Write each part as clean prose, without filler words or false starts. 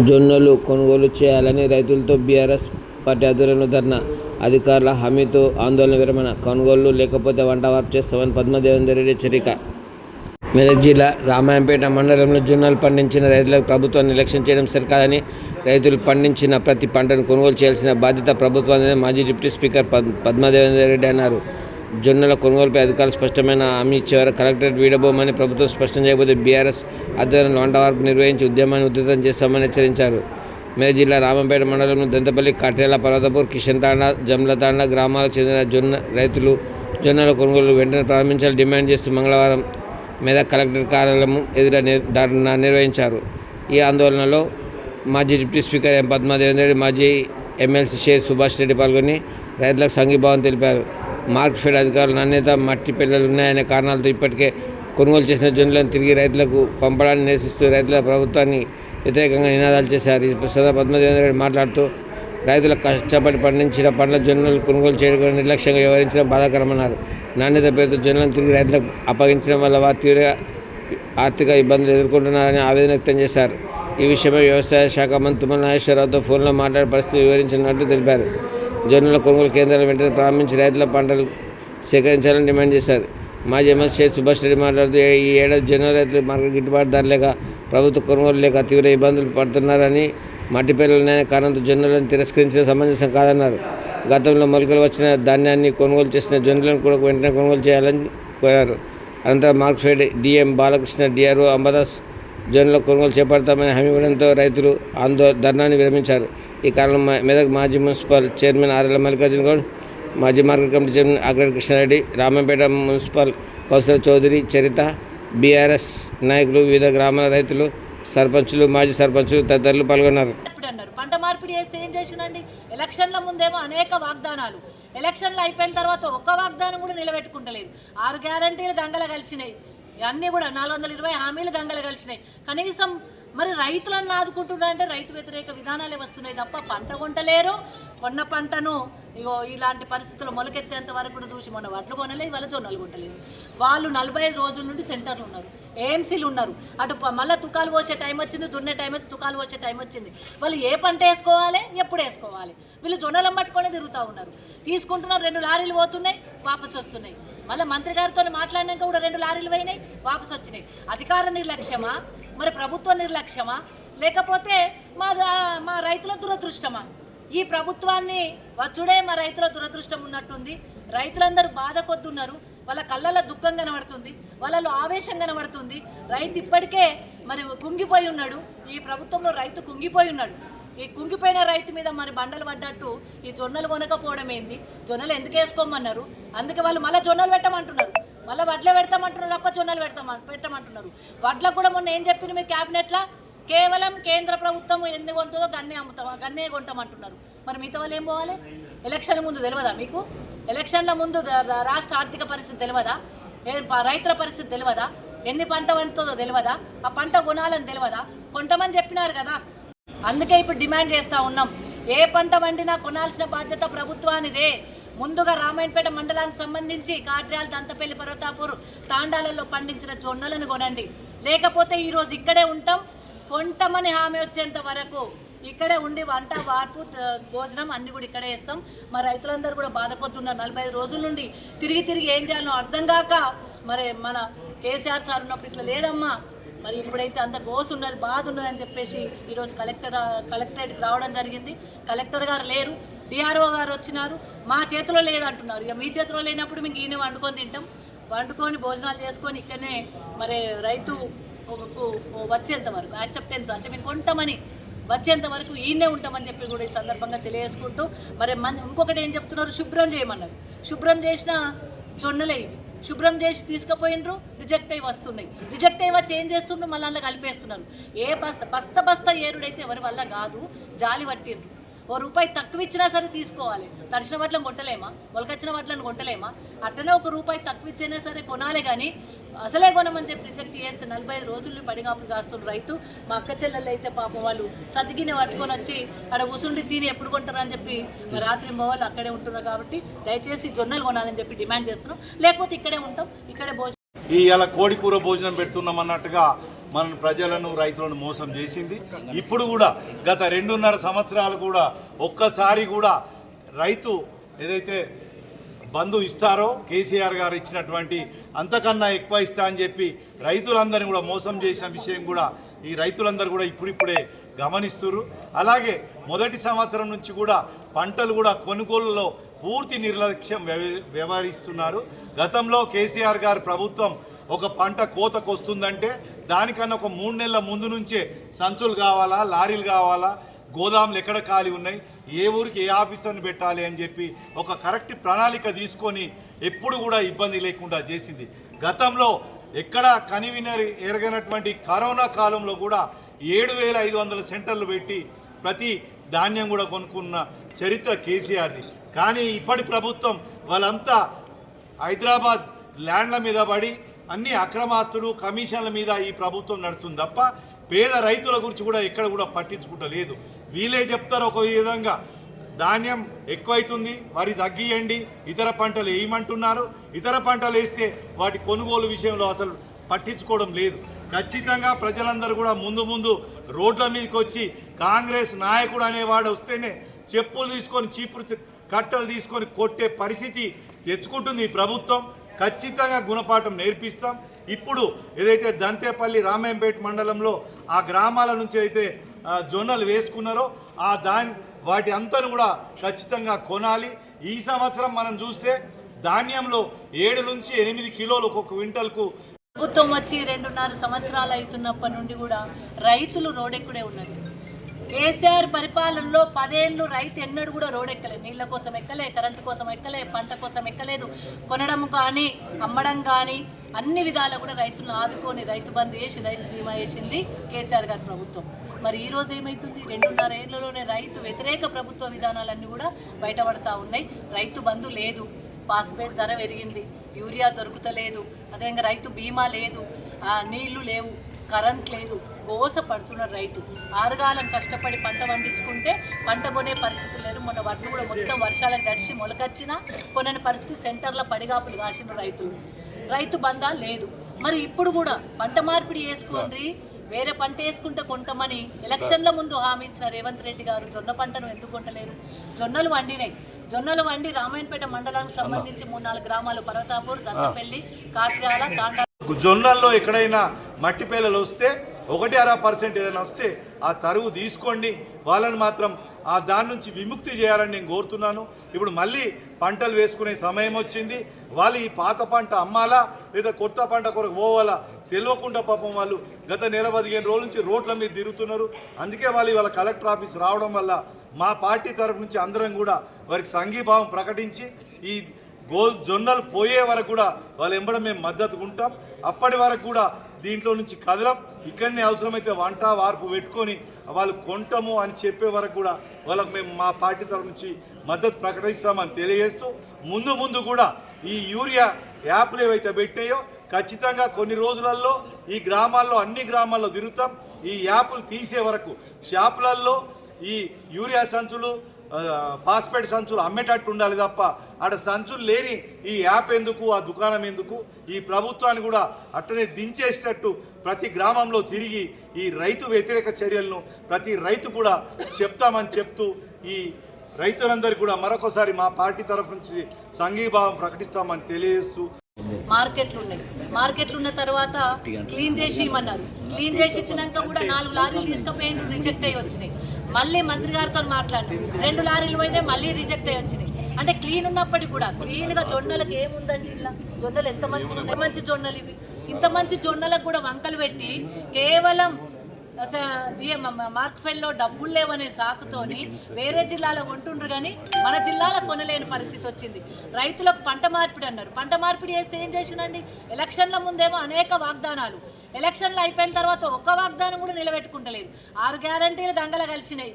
జొన్నలు కొనుగోలు చేయాలని రైతులతో బీఆర్ఎస్ పార్టీ ఆధ్వర్యంలో ధర్నా. అధికారుల హామీతో ఆందోళన విరమణ. కొనుగోళ్లు లేకపోతే వంట వార్పు చేస్తామని పద్మదేవేందర్ రెడ్డి హెచ్చరిక. మెదక్ జిల్లా రామాయంపేట మండలంలో జొన్నలు పండించిన రైతులకు ప్రభుత్వాన్ని నిర్లక్ష్యం చేయడం సరికాదని, రైతులు పండించిన ప్రతి పంటను కొనుగోలు చేయాల్సిన బాధ్యత ప్రభుత్వాన్ని మాజీ డిప్యూటీ స్పీకర్ పద్మదేవేందర్ రెడ్డి అన్నారు. జొన్నల కొనుగోలుపై అధికారులు స్పష్టమైన హామీ ఇచ్చేవారు. కలెక్టరేట్ వీడబోమని ప్రభుత్వం స్పష్టం చేయకపోతే బీఆర్ఎస్ ఆధ్వర్యంలో వంట వార్పు నిర్వహించి ఉద్యమాన్ని ఉధృతం చేస్తామని హెచ్చరించారు. మెదక్ జిల్లా రామంపేట మండలంలో దంతపల్లి, కట్రేల, పర్వతపూర్, కిషన్తాండ, జమ్లతాండ గ్రామాలకు చెందిన రైతులు జొన్నల కొనుగోలు వెంటనే ప్రారంభించాలని డిమాండ్ చేస్తూ మంగళవారం మెదక్ కలెక్టరేట్ కార్యాలయం ఎదుట ధర్నా నిర్వహించారు. ఈ ఆందోళనలో మాజీ డిప్యూటీ స్పీకర్ పద్మదేవేందర్ రెడ్డి, మాజీ ఎమ్మెల్సీ షేర్ సుభాష్ రెడ్డి పాల్గొని రైతులకు సంఘీభావం తెలిపారు. మార్కెట్ అధికారులు నాణ్యత, మట్టి పిల్లలు ఉన్నాయనే కారణాలతో ఇప్పటికే కొనుగోలు చేసిన జొన్నలను తిరిగి రైతులకు పంపడాన్ని నిరసిస్తూ రైతుల ప్రభుత్వాన్ని వ్యతిరేకంగా నినాదాలు చేశారు. ఈ సందర్భంగా పద్మదేవేందర్ రెడ్డి మాట్లాడుతూ రైతులకు కష్టపడి పండించిన పండ్ల జొన్నలు కొనుగోలు చేయడం నిర్లక్ష్యంగా వ్యవహరించడం బాధాకరమన్నారు. నాణ్యత పేరుతో జొన్నలను తిరిగి రైతులకు అప్పగించడం వల్ల వారు తీవ్ర ఆర్థిక ఇబ్బందులు ఎదుర్కొంటున్నారని ఆవేదన వ్యక్తం చేశారు. ఈ విషయమై వ్యవసాయ శాఖ మంత్రి తుమ్మల నాగేశ్వరరావుతో ఫోన్లో మాట్లాడే పరిస్థితి వివరించినట్లు తెలిపారు. జొన్నల కొనుగోలు కేంద్రాలు వెంటనే ప్రారంభించి రైతుల పంటలు సేకరించాలని డిమాండ్ చేశారు. మాజీ ఎమ్మెల్సీ షేక్ సుభాష్ రెడ్డి మాట్లాడుతూ ఈ ఏడాది జొన్న రైతులు మార్కెట్ గిట్టుబాటు ధర లేక, ప్రభుత్వ కొనుగోలు లేక తీవ్ర ఇబ్బందులు పడుతున్నారని, మట్టి పిల్లలనే కారణంతో జొన్నలను తిరస్కరించడం సమంజసం కాదన్నారు. గతంలో మొలకలు వచ్చిన ధాన్యాన్ని కొనుగోలు చేసిన జొన్నలను కూడా వెంటనే కొనుగోలు చేయాలని కోరారు. అనంతరం market DM Balakrishna, DRO Ambadas జొన్నల కొనుగోలు చేపడతామని హామీ ఇవ్వడంతో రైతులు ధర్నాన్ని విరమించారు. ఈ కారణం మెదక్ మాజీ municipal chairman RL Mallikarjuna Goud, మాజీ మార్కెట్ కమిటీ చైర్మన్ ఆగ్రడ్ Krishnareddy, Ramampet municipal councillor Chowdary Charitha, BRS నాయకులు, వివిధ గ్రామాల రైతులు, సర్పంచులు, మాజీ సర్పంచులు తదితరులు పాల్గొన్నారు. పంట మార్పిడి చేస్తే ఏం చేసినండి? ఎలక్షన్ల ముందేమో అనేక వాగ్దానాలు, ఎలక్షన్లు అయిపోయిన తర్వాత ఒక్క వాగ్దానం కూడా నిలబెట్టుకుంటలేదు. 6 గ్యారంటీలు గంగల కలిసినాయి, అన్నీ కూడా 420 హామీలు గంగల కలిసినాయి. కనీసం మరి రైతులను ఆదుకుంటున్నారంటే రైతు వ్యతిరేక విధానాలే వస్తున్నాయి తప్ప పంట కొంటలేరు. కొన్న పంటను ఇగో ఇలాంటి పరిస్థితులు మొలకెత్తేంత వరకు కూడా చూసి మొన్న వడ్లు కొనలేదు, వాళ్ళ జొన్నలు కొంటలేదు. వాళ్ళు 45 రోజుల నుండి సెంటర్లు ఉన్నారు, ఏఎంసీలు ఉన్నారు. అటు మళ్ళీ తుకాలు పోసే టైం వచ్చింది, దున్నే టైం వచ్చి తుకాలు పోసే టైం వచ్చింది. వాళ్ళు ఏ పంట వేసుకోవాలి, ఎప్పుడు వేసుకోవాలి, వీళ్ళు జొన్నలను పట్టుకొని తిరుగుతూ ఉన్నారు. తీసుకుంటున్నారు, 2 లారీలు పోతున్నాయి, వాపసు వస్తున్నాయి. మళ్ళీ మంత్రి గారితో మాట్లాడినాక కూడా 2 లారీలు పోయినాయి, వాపసు వచ్చినాయి. అధికార నిర్లక్ష్యమా, మరి ప్రభుత్వ నిర్లక్ష్యమా, లేకపోతే మా రైతుల దురదృష్టమా? ఈ ప్రభుత్వాన్ని వచ్చుడే మా రైతుల దురదృష్టం ఉన్నట్టుంది. రైతులందరూ బాధ కొద్దున్నారు, వాళ్ళ కళ్ళల్లో దుఃఖం కనబడుతుంది, వాళ్ళలో ఆవేశం కనబడుతుంది. రైతు ఇప్పటికే మరి కుంగిపోయి ఉన్నాడు. ఈ ప్రభుత్వంలో రైతు కుంగిపోయి ఉన్నాడు. ఈ కుంగిపోయిన రైతు మీద మరి బండలు పడ్డట్టు ఈ జొన్నలు కొనకపోవడం ఏంది? జొన్నలు ఎందుకు వేసుకోమన్నారు? అందుకే వాళ్ళు మళ్ళీ జొన్నలు పెట్టమంటున్నారు, మళ్ళీ వడ్లే పెడతామంటున్నారు తప్ప జొన్నలు పెట్టమంటున్నారు. వడ్లకు కూడా మొన్న ఏం చెప్పింది మీ క్యాబినెట్లో? కేవలం కేంద్ర ప్రభుత్వం ఎన్ని కొంటుందో గన్నే కొంటామంటున్నారు. మరి మిగతా వాళ్ళు ఏం పోవాలి? ఎలక్షన్ ముందు తెలియదా మీకు? ఎలక్షన్ల ముందు రాష్ట్ర ఆర్థిక పరిస్థితి తెలియదా? రైతుల పరిస్థితి తెలియదా? ఎన్ని పంట పండుతుందో తెలియదా? ఆ పంట కొనాలని తెలియదా? కొంటమని చెప్పినారు కదా. అందుకే ఇప్పుడు డిమాండ్ చేస్తూ ఉన్నాం, ఏ పంట వండినా కొనాల్సిన బాధ్యత ప్రభుత్వానిదే. ముందుగా రామాయణపేట మండలానికి సంబంధించి కాట్ర్యాల, దంతపల్లి, పర్వతాపూర్ తాండాలలో పండించిన జొన్నలను కొనండి. లేకపోతే ఈరోజు ఇక్కడే ఉంటాం, కొంటమని హామీ వచ్చేంత వరకు ఇక్కడే ఉండి వంట వార్పు భోజనం అన్నీ కూడా ఇక్కడే వేస్తాం. మా రైతులందరూ కూడా బాధపడుతున్నారు. 45 రోజుల నుండి తిరిగి ఏం చేయాలో అర్థం కాక మరి మన కేసీఆర్ సార్ ఉన్నప్పుడు ఇట్లా లేదమ్మా, మరి ఇప్పుడైతే అంత గోసు ఉన్నది, బాధ ఉన్నదని చెప్పేసి ఈరోజు కలెక్టరేట్కి రావడం జరిగింది. కలెక్టర్ గారు లేరు, డిఆర్ఓ గారు వచ్చినారు. మా చేతిలో లేదంటున్నారు. ఇక మీ చేతిలో లేనప్పుడు మేము ఈయన వండుకొని తింటాం, వండుకొని భోజనాలు చేసుకొని ఇక్కడనే మరి రైతు వచ్చేంత వరకు యాక్సెప్టెన్స్ అంటే మేము కొంటామని వచ్చేంత వరకు ఈయనే ఉంటామని చెప్పి కూడా ఈ సందర్భంగా తెలియజేసుకుంటూ మరి ఇంకొకటి ఏం చెప్తున్నారు, శుభ్రం చేయమన్నారు. శుభ్రం చేసిన జొన్నలే ఇవి, శుభ్రం చేసి తీసుకుపోయినరు, రిజెక్ట్ అయ్యి వస్తున్నాయి. రిజెక్ట్ అయ్యి వచ్చి ఏం చేస్తున్నారు, మళ్ళీ అందులో కలిపేస్తున్నారు. ఏ బస్త ఏరుడైతే ఎవరి వల్ల కాదు, జాలి పట్టిండ్రు. ₹1 తక్కువ ఇచ్చినా సరే తీసుకోవాలి. తడిచిన వాటిని కొట్టలేమా, మొలకొచ్చిన వాటిని కొట్టలేమా? అట్లనే ₹1 తక్కువ ఇచ్చినా సరే కొనాలి, కానీ అసలే కొనమని చెప్పి రిజెక్ట్ చేస్తే 45 రోజులు పడిగాపులు కాస్తున్న రైతు. మా అక్క చెల్లెళ్ళు అయితే పాపం వాళ్ళు సతికిని పట్టుకొని వచ్చి అక్కడ కూసుండి తిని ఎప్పుడు కొంటారని చెప్పి రాత్రి వాళ్ళు అక్కడే ఉంటున్నారు. కాబట్టి దయచేసి జొన్నలు కొనాలని చెప్పి డిమాండ్ చేస్తున్నాం, లేకపోతే ఇక్కడే ఉంటాం, ఇక్కడే భోజనం ఇలా కోడి కూర భోజనం పెడుతున్నాం అన్నట్టుగా మన ప్రజలను రైతులను మోసం చేసింది. ఇప్పుడు కూడా గత 2.5 సంవత్సరాలు కూడా ఒక్కసారి కూడా రైతు ఏదైతే బంధు ఇస్తారో కేసీఆర్ గారు ఇచ్చినటువంటి అంతకన్నా ఎక్కువ ఇస్తా అని చెప్పి రైతులందరినీ కూడా మోసం చేసిన విషయం కూడా ఈ రైతులందరూ కూడా ఇప్పుడిప్పుడే గమనిస్తున్నారు. అలాగే మొదటి సంవత్సరం నుంచి కూడా పంటలు కూడా కొనుగోలులో పూర్తి నిర్లక్ష్యం వ్యవహరిస్తున్నారు. గతంలో కేసీఆర్ గారు ప్రభుత్వం ఒక పంట కోతకు వస్తుందంటే దానికన్నా ఒక 3 నెలల ముందు నుంచే సంచులు కావాలా, లారీలు కావాలా, గోదాములు ఎక్కడ ఖాళీ ఉన్నాయి, ఏ ఊరికి ఏ ఆఫీసర్ని పెట్టాలి అని చెప్పి ఒక కరెక్ట్ ప్రణాళిక తీసుకొని ఎప్పుడు కూడా ఇబ్బంది లేకుండా చేసింది. గతంలో ఎక్కడ కనివినరి ఎరగనటువంటి కరోనా కాలంలో కూడా 7,500 సెంటర్లు పెట్టి ప్రతి ధాన్యం కూడా కొనుక్కున్న చరిత్ర కేసీఆర్ది. కానీ ఇప్పటి ప్రభుత్వం వాళ్ళంతా హైదరాబాద్ ల్యాండ్ల మీద పడి అన్ని అక్రమాస్తులు కమిషన్ల మీద ఈ ప్రభుత్వం నడుస్తుంది తప్ప పేద రైతుల గురించి కూడా ఎక్కడ కూడా పట్టించుకుంటలేదు. వీళ్ళే చెప్తారు ఒక విధంగా ధాన్యం ఎక్కువైతుంది, వరి తగ్గియండి, ఇతర పంటలు వేయమంటున్నారు. ఇతర పంటలు వేస్తే వాటి కొనుగోలు విషయంలో అసలు పట్టించుకోవడం లేదు. ఖచ్చితంగా ప్రజలందరూ కూడా ముందు రోడ్ల మీదకి వచ్చి కాంగ్రెస్ నాయకుడు అనేవాడు వస్తేనే చెప్పులు తీసుకొని చీపురు కట్టలు తీసుకొని కొట్టే పరిస్థితి తెచ్చుకుంటుంది ఈ ప్రభుత్వం. ఖచ్చితంగా గుణపాఠం నేర్పిస్తాం. ఇప్పుడు ఏదైతే దంతేపల్లి రామాయంపేట మండలంలో ఆ గ్రామాల నుంచి అయితే జొన్నలు వేసుకున్నారో వాటి అంతను కూడా ఖచ్చితంగా కొనాలి. ఈ సంవత్సరం మనం చూస్తే ధాన్యంలో 7 నుంచి 8 కిలోలు ఒక్కొక్క క్వింటల్కు ప్రభుత్వం వచ్చి 2.5 సంవత్సరాలు అవుతున్నప్పటి నుండి కూడా రైతులు రోడ్డెక్కుడే ఉన్నారు. కేసీఆర్ పరిపాలనలో 10 ఏళ్ళు రైతు ఎన్నడూ కూడా రోడ్డెక్కలేదు. నీళ్ళ కోసం ఎక్కలే, కరెంటు కోసం ఎక్కలే, పంట కోసం ఎక్కలేదు. కొనడం కానీ అమ్మడం కానీ అన్ని విధాలు కూడా రైతులను ఆదుకొని రైతు బంధు వేసి రైతు బీమా వేసింది కేసీఆర్ గారి ప్రభుత్వం. మరి ఈ రోజు ఏమవుతుంది? 2.5 ఏళ్లలోనే రైతు వ్యతిరేక ప్రభుత్వ విధానాలన్నీ కూడా బయటపడతా ఉన్నాయి. రైతు బంధు లేదు, పాస్పేట్ ధర పెరిగింది, యూరియా దొరుకుతలేదు, అదేవిధంగా రైతు బీమా లేదు, నీళ్లు లేవు, కరెంట్ లేదు, గోస పడుతున్నారు రైతు. ఆరుగాలం కష్టపడి పంట పండించుకుంటే పంట కొనే పరిస్థితి లేదు. మొన్న వడ్లు కూడా మొత్తం వర్షాలకు తడిచి మొలకొచ్చినా కొనని పరిస్థితి, సెంటర్ల పడిగాపులు కాసిన రైతులు. రైతు బంధా లేదు. మరి ఇప్పుడు కూడా పంట మార్పిడి చేసుకోండి, వేరే పంట వేసుకుంటే కొంతమని ఎలక్షన్ల ముందు హామీ ఇచ్చిన రేవంత్ రెడ్డి గారు జొన్న పంటను ఎందుకు కొంటలేరు? జొన్నలు వండినాయి. జొన్నలు వండి రామాయణపేట మండలానికి సంబంధించి 3-4 గ్రామాలు పర్వతాపూర్, దంతపల్లి, కాట్యాల, తాండా జొన్నల్లో ఎక్కడైనా మట్టి పేలలు వస్తే 1.5% ఏదైనా వస్తే ఆ తరువు తీసుకోండి. వాళ్ళని మాత్రం దాని నుంచి విముక్తి చేయాలని నేను కోరుతున్నాను. ఇప్పుడు మళ్ళీ పంటలు వేసుకునే సమయం వచ్చింది. వాళ్ళు ఈ పాత పంట అమ్మాలా లేదా కొత్త పంట కొరకు పోవాలా తెలియకుండా పాపం వాళ్ళు గత 15 రోజుల నుంచి రోడ్ల మీద తిరుగుతున్నారు. అందుకే వాళ్ళు ఇవాళ కలెక్టర్ ఆఫీస్ రావడం వల్ల మా పార్టీ తరఫు నుంచి అందరం కూడా వారికి సంఘీభావం ప్రకటించి ఈ జొన్నలు పోయే వరకు కూడా వాళ్ళ వెంబడ మేము మద్దతు ఉంటాం. అప్పటి వరకు కూడా దీంట్లో నుంచి కదలం. ఇక్కడనే అవసరమైతే వంట వార్పు పెట్టుకొని వాళ్ళు కొంటాము అని చెప్పే వరకు కూడా వాళ్ళకు మేము మా పార్టీ తరఫు నుంచి మద్దతు ప్రకటిస్తామని తెలియజేస్తూ ముందు కూడా ఈ యూరియా యాప్లు ఏవైతే పెట్టాయో ఖచ్చితంగా కొన్ని రోజులలో ఈ గ్రామాల్లో అన్ని గ్రామాల్లో తిరుగుతాం. ఈ యాప్లు తీసే వరకు షాపులలో ఈ యూరియా సంచులు, పాస్పేట్ సంచులు అమ్మేటట్టు ఉండాలి తప్ప ఆడ సంచులు లేని ఈ యాప్ ఎందుకు, ఆ దుకాణం ఎందుకు? ఈ ప్రభుత్వాన్ని కూడా అట్టనే దించేసేటట్టు ప్రతి గ్రామంలో తిరిగి ఈ రైతు వ్యతిరేక చర్యలను ప్రతి రైతు కూడా చెప్తామని చెప్తూ ఈ రైతులందరికీ కూడా మరొకసారి మా పార్టీ తరఫు నుంచి సంఘీభావం ప్రకటిస్తామని తెలియజేస్తూ మార్కెట్లు ఉన్నాయి. మార్కెట్లు ఉన్న తర్వాత క్లీన్ చేసి ఇమ్మన్నారు. క్లీన్ చేసి ఇచ్చినాక కూడా 4 లారీలు తీసుకుపోయి రిజెక్ట్ అయ్యి వచ్చినాయి. మళ్ళీ మంత్రి గారితో మాట్లాడినాం, 2 లారీలు పోయినాయి, మళ్ళీ రిజెక్ట్ అయ్యి వచ్చినాయి. అంటే క్లీన్ ఉన్నప్పటికీ కూడా క్లీన్గా జొన్నలకు ఏముందండి? ఇలా జొన్నలు ఎంత మంచి జొన్నలు ఇవి. ఇంత మంచి జొన్నలకు కూడా వంకలు పెట్టి కేవలం మార్క్ఫెల్లో డబ్బులు లేవనే సాకుతోని వేరే జిల్లాలో కొంటుండ్రు కానీ మన జిల్లాలో కొనలేని పరిస్థితి వచ్చింది. రైతులకు పంట మార్పిడి అన్నారు. పంట మార్పిడి చేస్తే ఏం చేసినండి? ఎలక్షన్ల ముందేమో అనేక వాగ్దానాలు, ఎలక్షన్లు అయిపోయిన తర్వాత ఒక్క వాగ్దానం కూడా నిలబెట్టుకుంటలేదు. 6 గ్యారంటీలు గంగల కలిసినాయి,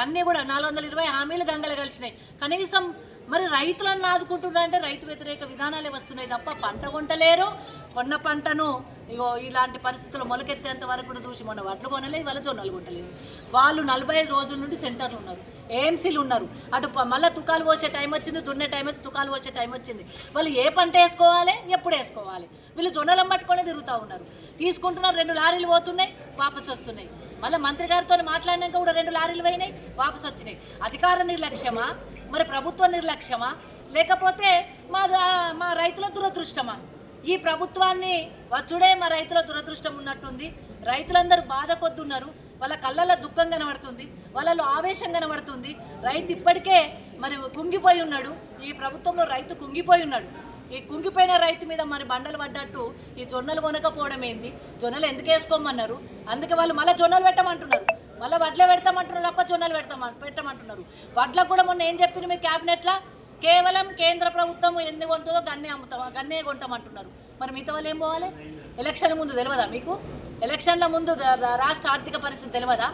అన్నీ కూడా 420 హామీలు గంగల కలిసినాయి. కనీసం మరి రైతులను ఆదుకుంటున్నారంటే రైతు వ్యతిరేక విధానాలే వస్తున్నాయి తప్ప పంట కొంటలేరు, కొన్న పంటను ఇగో ఇలాంటి పరిస్థితులు మొలకెత్తేంత వరకు కూడా చూసి మొన్న వడ్లు కొనలేదు, వాళ్ళ జొన్నలు కొంటలేదు. వాళ్ళు 45 రోజుల నుండి సెంటర్లు ఉన్నారు, ఏఎంసీలు ఉన్నారు. అటు మళ్ళీ తుకాలు పోసే టైం వచ్చింది, దున్నే టైం వచ్చి తుకాలు పోసే టైం వచ్చింది. వాళ్ళు ఏ పంట వేసుకోవాలి, ఎప్పుడు వేసుకోవాలి, వీళ్ళు జొన్నలం పట్టుకొని తిరుగుతూ ఉన్నారు. తీసుకుంటున్నారు, 2 లారీలు పోతున్నాయి, వాపసు వస్తున్నాయి. మళ్ళీ మంత్రి గారితో మాట్లాడినాక కూడా 2 లారీలు పోయినాయి, వాపసు వచ్చినాయి. అధికార నిర్లక్ష్యమా, మరి ప్రభుత్వ నిర్లక్ష్యమా, లేకపోతే మా రైతుల దురదృష్టమా? ఈ ప్రభుత్వాన్ని వచ్చుడే మా రైతుల దురదృష్టం ఉన్నట్టుంది. రైతులందరూ బాధ కొద్దున్నారు, వాళ్ళ కళ్ళల్లో దుఃఖం కనబడుతుంది, వాళ్ళలో ఆవేశం కనబడుతుంది. రైతు ఇప్పటికే మరి కుంగిపోయి ఉన్నాడు, ఈ ప్రభుత్వంలో రైతు కుంగిపోయి ఉన్నాడు. ఈ కుంగిపోయిన రైతు మీద మరి బండలు పడ్డట్టు ఈ జొన్నలు కొనకపోవడం ఏంది? జొన్నలు ఎందుకు వేసుకోమన్నారు? అందుకే వాళ్ళు మళ్ళీ జొన్నలు పెట్టమంటున్నారు, మళ్ళీ వడ్లే పెడతామంటున్నారు తప్ప జొన్నలు పెట్టమంటున్నారు. వడ్లకు కూడా మొన్న ఏం చెప్పింది మీ క్యాబినెట్లో? కేవలం కేంద్ర ప్రభుత్వం ఎన్ని కొంటుందో గన్నే కొంటామంటున్నారు. మరి మిగతా వాళ్ళు ఏం పోవాలి? ఎలక్షన్ల ముందు తెలియదా మీకు? ఎలక్షన్ల ముందు రాష్ట్ర ఆర్థిక పరిస్థితి తెలియదా?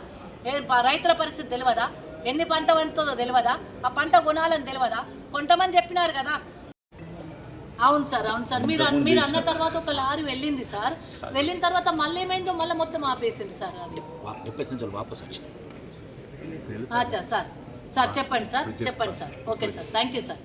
రైతుల పరిస్థితి తెలియదా? ఎన్ని పంట పండుతుందో తెలియదా? ఆ పంట కొనాలని తెలియదా? కొంటమని చెప్పినారు కదా. అవును సార్, అవును సార్. మీరు అన్న తర్వాత ఒక లారీ వెళ్ళింది సార్, వెళ్ళిన తర్వాత మళ్ళీ ఏమైందో మళ్ళీ మొత్తం ఆపేసింది సార్. అది అచ్చా సార్, చెప్పండి sir. Okay sir, thank you sir.